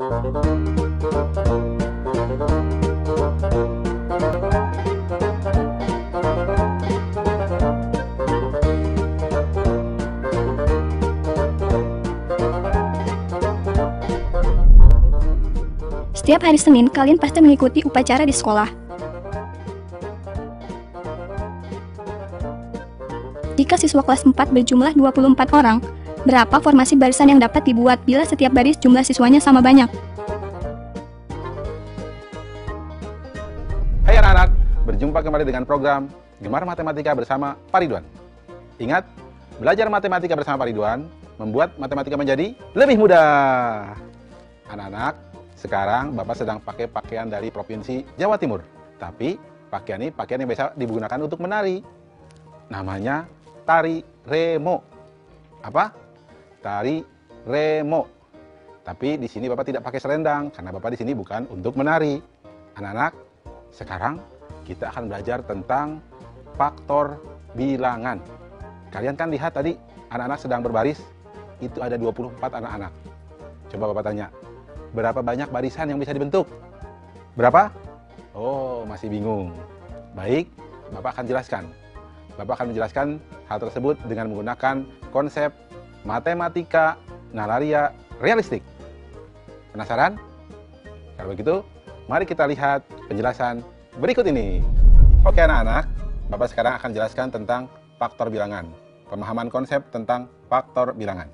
Setiap hari Senin, kalian pasti mengikuti upacara di sekolah. Jika siswa kelas 4 berjumlah 24 orang, berapa formasi barisan yang dapat dibuat bila setiap baris jumlah siswanya sama banyak? Hai anak-anak, berjumpa kembali dengan program Gemar Matematika bersama Pak Ridwan. Ingat, belajar matematika bersama Pak Ridwan membuat matematika menjadi lebih mudah. Anak-anak, sekarang Bapak sedang pakai pakaian dari Provinsi Jawa Timur. Tapi pakaian ini pakaian yang biasa digunakan untuk menari. Namanya tari remo. Apa? Tari remo. Tapi di sini Bapak tidak pakai selendang karena Bapak di sini bukan untuk menari. Anak-anak, sekarang kita akan belajar tentang faktor bilangan. Kalian kan lihat tadi anak-anak sedang berbaris, itu ada 24 anak-anak. Coba Bapak tanya, berapa banyak barisan yang bisa dibentuk? Berapa? Oh, masih bingung. Baik, Bapak akan jelaskan. Bapak akan menjelaskan hal tersebut dengan menggunakan konsep matematika nalaria realistik. Penasaran? Kalau begitu, mari kita lihat penjelasan berikut ini. Oke anak-anak, Bapak sekarang akan jelaskan tentang faktor bilangan. Pemahaman konsep tentang faktor bilangan.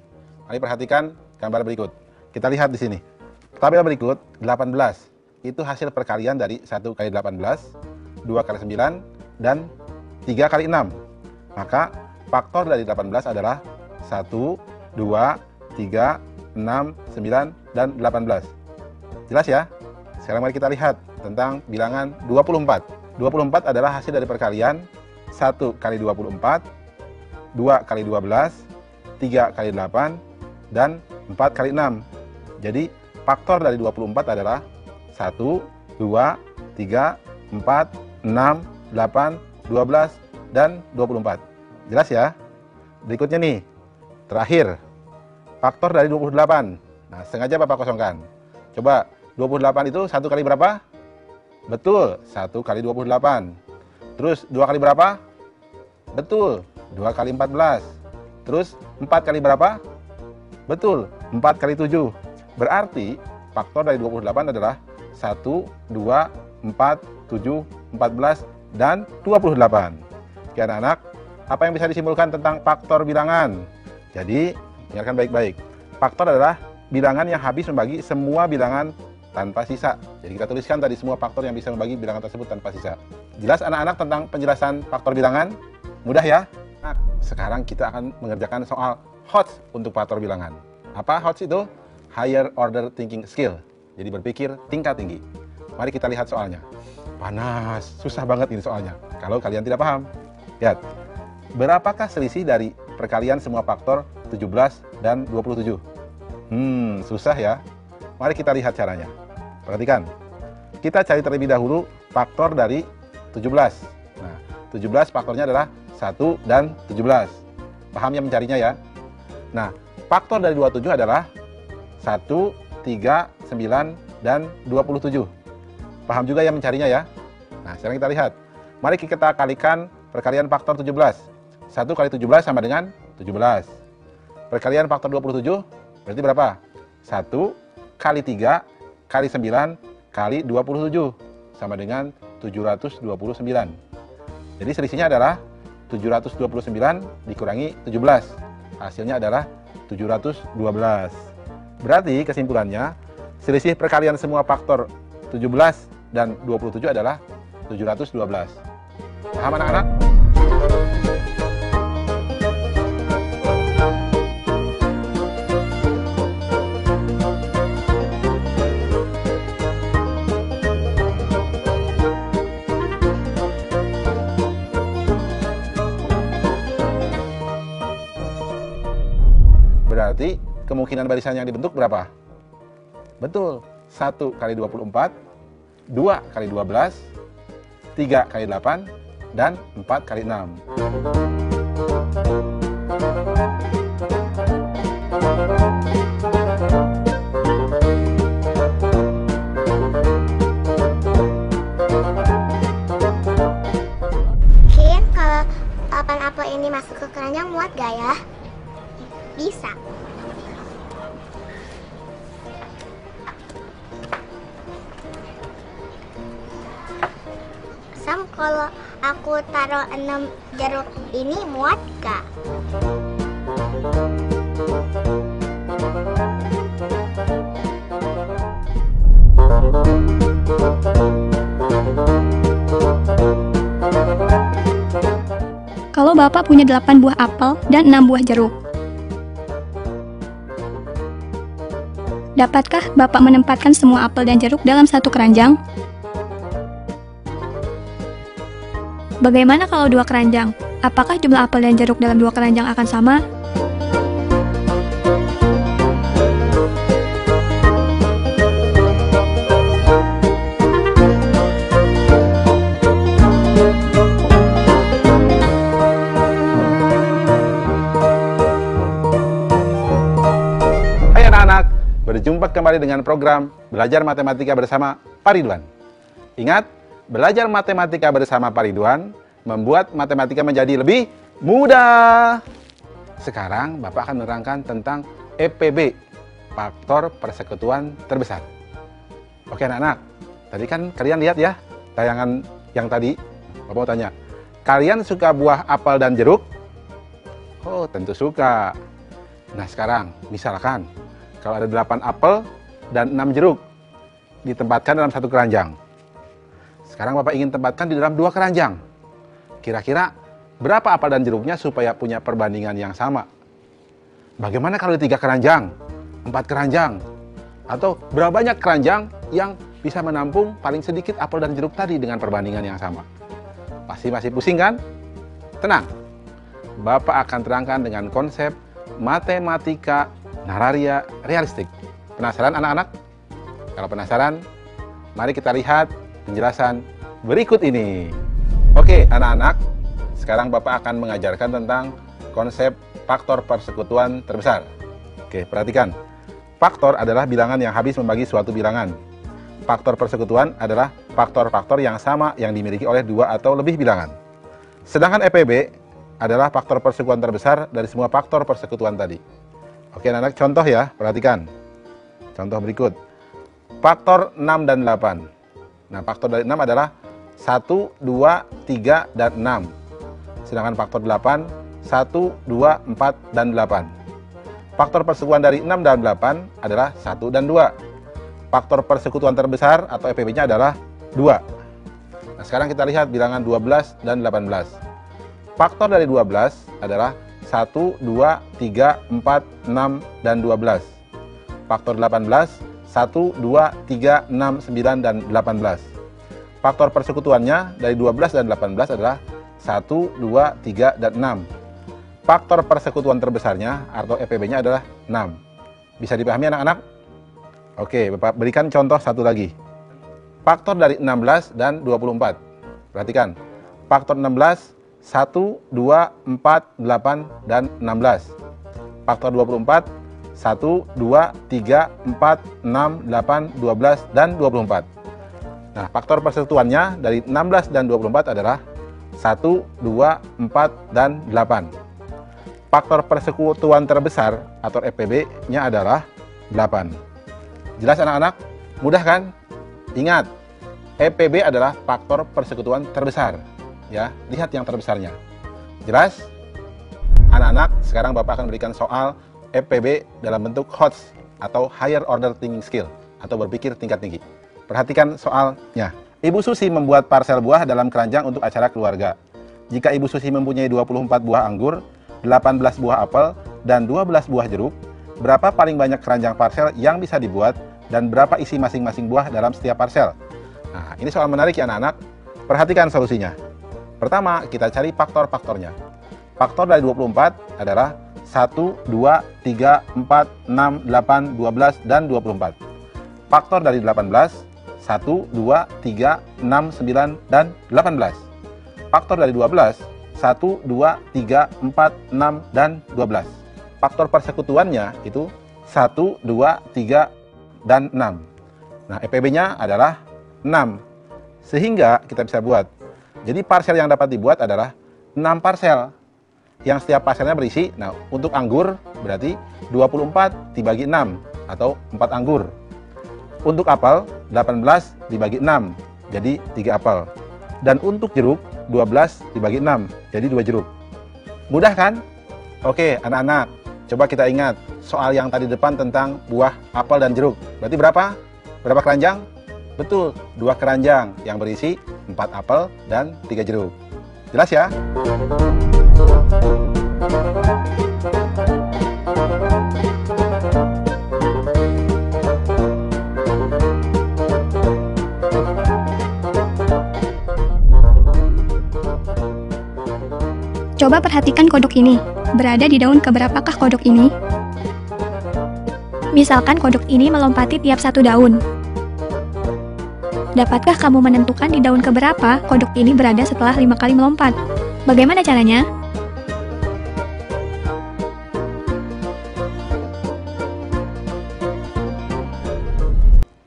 Mari perhatikan gambar berikut. Kita lihat di sini. Tabel berikut, 18. Itu hasil perkalian dari 1 kali 18, 2 kali 9, dan 3 kali 6. Maka faktor dari 18 adalah 1, 2, 3, 6, 9, dan 18. Jelas ya? Sekarang mari kita lihat tentang bilangan 24. 24 adalah hasil dari perkalian 1 kali 24, 2 kali 12, 3 kali 8, dan 4 kali 6. Jadi faktor dari 24 adalah 1, 2, 3, 4, 6, 8, 12, dan 24. Jelas ya? Berikutnya nih, terakhir, faktor dari 28. Nah, sengaja Bapak kosongkan. Coba, 28 itu 1 kali berapa? Betul, 1 kali 28. Terus 2 kali berapa? Betul, 2 kali 14. Terus 4 kali berapa? Betul, 4 kali 7. Berarti faktor dari 28 adalah 1, 2, 4, 7, 14, dan 28. Oke anak-anak, apa yang bisa disimpulkan tentang faktor bilangan? Jadi, dengarkan baik-baik. Faktor adalah bilangan yang habis membagi semua bilangan tanpa sisa. Jadi kita tuliskan tadi semua faktor yang bisa membagi bilangan tersebut tanpa sisa. Jelas anak-anak tentang penjelasan faktor bilangan? Mudah ya? Nah, sekarang kita akan mengerjakan soal HOTS untuk faktor bilangan. Apa HOTS itu? Higher Order Thinking Skill. Jadi berpikir tingkat tinggi. Mari kita lihat soalnya. Panas, susah banget ini soalnya. Kalau kalian tidak paham. Lihat. Berapakah selisih dari perkalian semua faktor 17 dan 27? Susah ya. Mari kita lihat caranya. Perhatikan. Kita cari terlebih dahulu faktor dari 17. Nah, 17 faktornya adalah 1 dan 17. Paham ya mencarinya ya? Nah, faktor dari 27 adalah 1, 3, 9, dan 27. Paham juga ya mencarinya ya? Nah, sekarang kita lihat. Mari kita kalikan perkalian faktor 17. 1 kali 17 sama dengan 17. Perkalian faktor 27 berarti berapa? 1 kali 3 kali 9 kali 27 sama dengan 729. Jadi selisihnya adalah 729 dikurangi 17. Hasilnya adalah 712. Berarti kesimpulannya, selisih perkalian semua faktor 17 dan 27 adalah 712. Paham anak-anak? Berarti kemungkinan barisan yang dibentuk berapa? Betul, 1 kali 24, 2 kali 12, 3 kali 8, dan 4 kali 6. kosong, kalau aku taruh 6 jeruk ini muat gak? Kalau Bapak punya 8 buah apel dan 6 buah jeruk, dapatkah Bapak menempatkan semua apel dan jeruk dalam satu keranjang? Bagaimana kalau 2 keranjang? Apakah jumlah apel dan jeruk dalam 2 keranjang akan sama? Hai anak-anak, berjumpa kembali dengan program Belajar Matematika bersama Pak Ridwan. Ingat, belajar matematika bersama Pak Ridwan membuat matematika menjadi lebih mudah. Sekarang Bapak akan menerangkan tentang EPB, faktor persekutuan terbesar. Oke anak-anak, tadi kan kalian lihat ya tayangan yang tadi. Bapak mau tanya, kalian suka buah apel dan jeruk? Oh, tentu suka. Nah sekarang, misalkan kalau ada 8 apel dan 6 jeruk ditempatkan dalam satu keranjang. Sekarang Bapak ingin tempatkan di dalam 2 keranjang. Kira-kira berapa apel dan jeruknya supaya punya perbandingan yang sama? Bagaimana kalau di 3 keranjang, 4 keranjang? Atau berapa banyak keranjang yang bisa menampung paling sedikit apel dan jeruk tadi dengan perbandingan yang sama? Pasti masih pusing kan? Tenang, Bapak akan terangkan dengan konsep matematika nararia realistik. Penasaran anak-anak? Kalau penasaran, mari kita lihat penjelasan berikut ini. Oke anak-anak, sekarang Bapak akan mengajarkan tentang konsep faktor persekutuan terbesar. Oke, perhatikan. Faktor adalah bilangan yang habis membagi suatu bilangan. Faktor persekutuan adalah faktor-faktor yang sama yang dimiliki oleh 2 atau lebih bilangan. Sedangkan EPB adalah faktor persekutuan terbesar dari semua faktor persekutuan tadi. Oke anak-anak, contoh ya, perhatikan. Contoh berikut. Faktor 6 dan 8. Nah, faktor dari 6 adalah 1, 2, 3, dan 6. Sedangkan faktor 8, 1, 2, 4, dan 8. Faktor persekutuan dari 6 dan 8 adalah 1 dan 2. Faktor persekutuan terbesar atau EPB-nya adalah 2. Nah, sekarang kita lihat bilangan 12 dan 18. Faktor dari 12 adalah 1, 2, 3, 4, 6, dan 12. Faktor 18, 1, 2, 3, 6, 9, dan 18. Faktor persekutuannya dari 12 dan 18 adalah 1, 2, 3, dan 6. Faktor persekutuan terbesarnya atau EPB-nya adalah 6. Bisa dipahami anak-anak? Oke, Bapak berikan contoh satu lagi. Faktor dari 16 dan 24. Perhatikan. Faktor 16, 1, 2, 4, 8, dan 16. Faktor 24, 1, 2, 3, 4, 6, 8, 12, dan 24. Nah, faktor persekutuannya dari 16 dan 24 adalah 1, 2, 4, dan 8. Faktor persekutuan terbesar atau EPB-nya adalah 8. Jelas anak-anak? Mudah kan? Ingat, EPB adalah faktor persekutuan terbesar. Ya, lihat yang terbesarnya. Jelas? Anak-anak, sekarang Bapak akan berikan soal EPB dalam bentuk HOTS atau Higher Order Thinking Skill atau berpikir tingkat tinggi. Perhatikan soalnya. Ibu Susi membuat parsel buah dalam keranjang untuk acara keluarga. Jika Ibu Susi mempunyai 24 buah anggur, 18 buah apel, dan 12 buah jeruk, berapa paling banyak keranjang parsel yang bisa dibuat dan berapa isi masing-masing buah dalam setiap parsel? Nah, ini soal menarik ya anak-anak. Perhatikan solusinya. Pertama, kita cari faktor-faktornya. Faktor dari 24 adalah 1, 2, 3, 4, 6, 8, 12, dan 24. Faktor dari 18, 1, 2, 3, 6, 9, dan 18. Faktor dari 12, 1, 2, 3, 4, 6, dan 12. Faktor persekutuannya itu 1, 2, 3, dan 6. Nah, EPB-nya adalah 6. Sehingga kita bisa buat. Jadi parsel yang dapat dibuat adalah 6 parsel. Yang setiap parselnya berisi, nah untuk anggur berarti 24 dibagi 6 atau 4 anggur. Untuk apel 18 dibagi 6, jadi 3 apel. Dan untuk jeruk, 12 dibagi 6, jadi 2 jeruk. Mudah kan? Oke, anak-anak, coba kita ingat soal yang tadi depan tentang buah apel dan jeruk. Berarti berapa? Berapa keranjang? Betul, 2 keranjang yang berisi 4 apel dan 3 jeruk. Jelas ya? Coba perhatikan kodok ini. Berada di daun keberapakah kodok ini? Misalkan kodok ini melompati tiap satu daun. Dapatkah kamu menentukan di daun keberapa kodok ini berada setelah 5 kali melompat? Bagaimana caranya?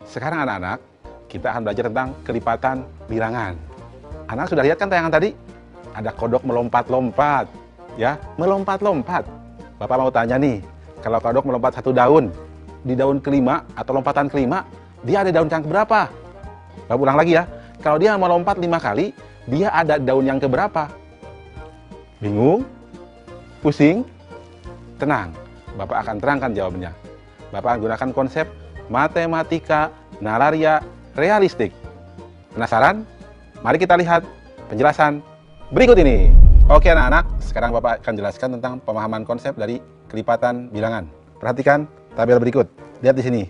Sekarang anak-anak, kita akan belajar tentang kelipatan bilangan. Anak sudah lihat kan tayangan tadi? Ada kodok melompat-lompat, ya, melompat-lompat. Bapak mau tanya nih, kalau kodok melompat satu daun, di daun kelima atau lompatan kelima, dia ada daun yang keberapa? Bapak ulang lagi ya, kalau dia melompat 5 kali, dia ada daun yang keberapa? Bingung? Pusing? Tenang, Bapak akan terangkan jawabannya. Bapak akan gunakan konsep matematika nalaria realistik. Penasaran? Mari kita lihat penjelasan berikut ini. Oke anak-anak, sekarang Bapak akan jelaskan tentang pemahaman konsep dari kelipatan bilangan. Perhatikan tabel berikut. Lihat di sini.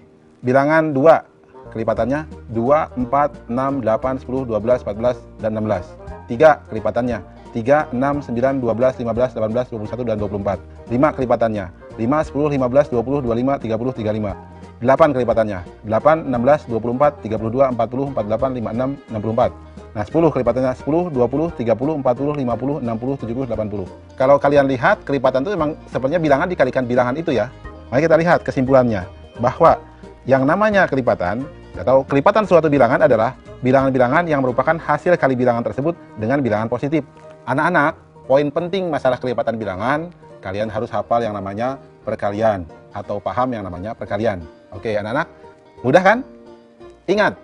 Bilangan 2, kelipatannya 2, 4, 6, 8, 10, 12, 14, dan 16. 3 kelipatannya 3, 6, 9, 12, 15, 18, 21, dan 24. 5 kelipatannya 5, 10, 15, 20, 25, 30, 35. 8 kelipatannya 8, 16, 24, 32, 40, 48, 56, 64. Nah 10 kelipatannya 10, 20, 30, 40, 50, 60, 70, 80. Kalau kalian lihat kelipatan itu memang sepertinya bilangan dikalikan bilangan itu ya. Mari kita lihat kesimpulannya bahwa yang namanya kelipatan atau kelipatan suatu bilangan adalah bilangan-bilangan yang merupakan hasil kali bilangan tersebut dengan bilangan positif. Anak-anak, poin penting masalah kelipatan bilangan, kalian harus hafal yang namanya perkalian atau paham yang namanya perkalian. Oke anak-anak, mudah kan? Ingat,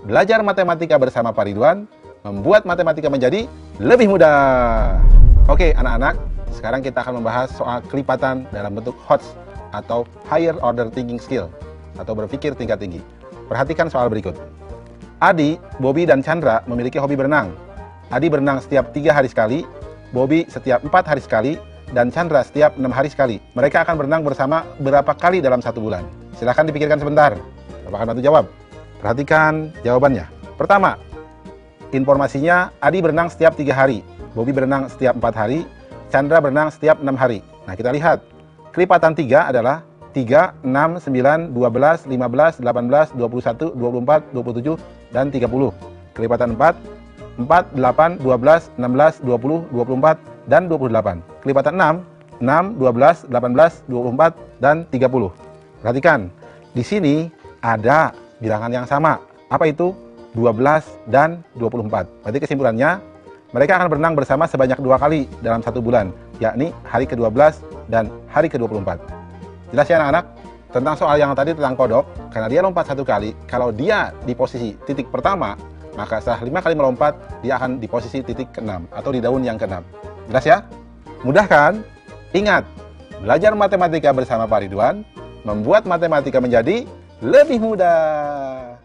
belajar matematika bersama Pak Ridwan membuat matematika menjadi lebih mudah. Oke anak-anak, sekarang kita akan membahas soal kelipatan dalam bentuk HOTS atau Higher Order Thinking Skill atau berpikir tingkat tinggi. Perhatikan soal berikut. Adi, Bobby, dan Chandra memiliki hobi berenang. Adi berenang setiap 3 hari sekali, Bobby setiap 4 hari sekali, dan Chandra setiap 6 hari sekali. Mereka akan berenang bersama berapa kali dalam 1 bulan? Silahkan dipikirkan sebentar. Bapak akan bantu jawab. Perhatikan jawabannya. Pertama, informasinya Adi berenang setiap 3 hari, Bobby berenang setiap 4 hari, Chandra berenang setiap 6 hari. Nah kita lihat, kelipatan 3 adalah 3, 6, 9, 12, 15, 18, 21, 24, 27, dan 30. Kelipatan 4, 4, 8, 12, 16, 20, 24, dan 28. Kelipatan 6, 6, 12, 18, 24, dan 30. Perhatikan, di sini ada bilangan yang sama. Apa itu? 12 dan 24. Berarti kesimpulannya, mereka akan berenang bersama sebanyak 2 kali dalam 1 bulan, yakni hari ke-12 dan hari ke-24. Jelas ya anak-anak? Tentang soal yang tadi tentang kodok, karena dia lompat 1 kali, kalau dia di posisi titik pertama, maka setelah 5 kali melompat, dia akan di posisi titik ke-6 atau di daun yang ke-6. Jelas ya? Mudah kan? Ingat, belajar matematika bersama Pak Ridwan membuat matematika menjadi lebih mudah.